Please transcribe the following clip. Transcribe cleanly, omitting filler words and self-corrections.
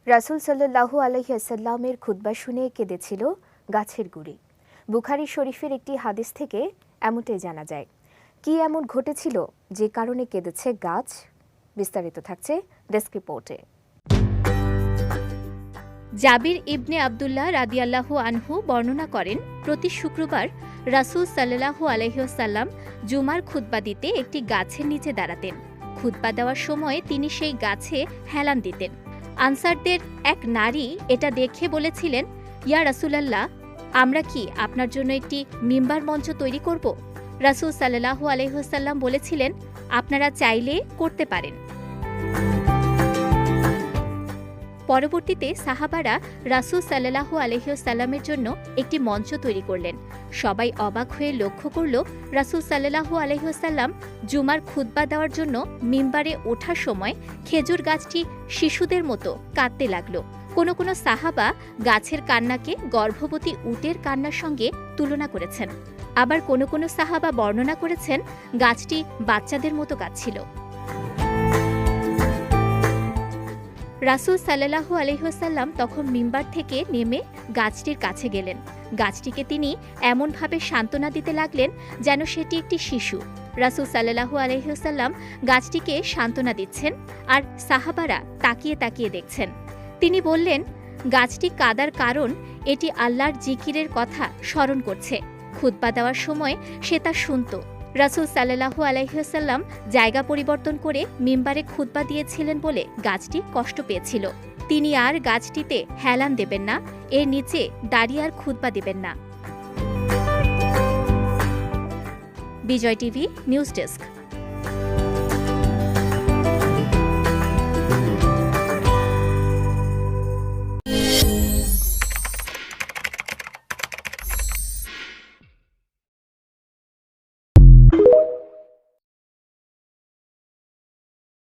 রাসূল সাল্লাল্লাহু আলাইহি ওয়াসাল্লামের খুতবা শুনে কেঁদেছিল গাছের গুঁড়ি। বুখারী শরীফের একটি হাদিস থেকে এমনটাই জানা যায়। কি এমন ঘটেছিল যে কারণে কেঁদেছে গাছ? বিস্তারিত থাকছে ডেস্ক রিপোর্টে। জাবির ইবনে আব্দুল্লাহ রাদিয়াল্লাহু আনহু বর্ণনা করেন, প্রতি শুক্রবার রাসূল সাল্লাল্লাহু আলাইহি ওয়াসাল্লাম জুমার খুতবা দিতে একটি গাছের নিচে দাঁড়াতেন। খুতবা দেওয়ার সময় তিনি সেই গাছে হেলান দিতেন। আনসারদের এক নারী এটা দেখে বলেছিলেন, ইয়া রাসূলাল্লাহ, আমরা কি আপনার জন্য একটি মিম্বার মঞ্চ তৈরি করব? রাসূল সাল্লাল্লাহু আলাইহি ওয়াসাল্লাম বলেছিলেন, আপনারা চাইলে করতে পারেন। পরবর্তীতে সাহাবারা রাসূল সাল্লাল্লাহু আলাইহি ওয়াসাল্লামের জন্য একটি মঞ্চ তৈরি করলেন। সবাই অবাক হয়ে লক্ষ্য করল, রাসূল সাল্লাল্লাহু আলাইহি ওয়াসাল্লাম জুমার খুতবা দেওয়ার জন্য মিম্বারে ওঠার সময় খেজুর গাছটি শিশুদের মতো কাঁদতে লাগল। কোনো কোনো সাহাবা গাছের কান্নাকে গর্ভবতী উটের কান্নার সঙ্গে তুলনা করেছেন। আবার কোনো কোনো সাহাবা বর্ণনা করেছেন গাছটি বাচ্চাদের মতো কাঁদছিল। রাসূল সাল্লাল্লাহু আলাইহি ওয়াসাল্লাম তখন মিম্বার থেকে নেমে গাছটির কাছে গেলেন। গাছটিকে তিনি এমনভাবে সান্ত্বনা দিতে লাগলেন যেন সেটি একটি শিশু। রাসূল সাল্লাল্লাহু আলাইহি ওয়াসাল্লাম গাছটিকে সান্ত্বনা দিচ্ছেন আর সাহাবারা তাকিয়ে তাকিয়ে দেখছেন। তিনি বললেন, গাছটি কাদার কারণ এটি আল্লাহর জিকিরের কথা স্মরণ করছে। খুতবা দেওয়ার সময় সে তা শুনত। রাসূল সাল্লাল্লাহু আলাইহি ওয়াসাল্লাম জায়গা পরিবর্তন করে মিম্বারে খুতবা দিয়েছিলেন বলে গাছটি কষ্ট পেয়েছিল। তিনি আর গাছটিতে হেলান দেবেন না, এর নিচে দাঁড়িয়ে আর খুতবা দেবেন না। বিজয় টিভি নিউজ ডেস্ক।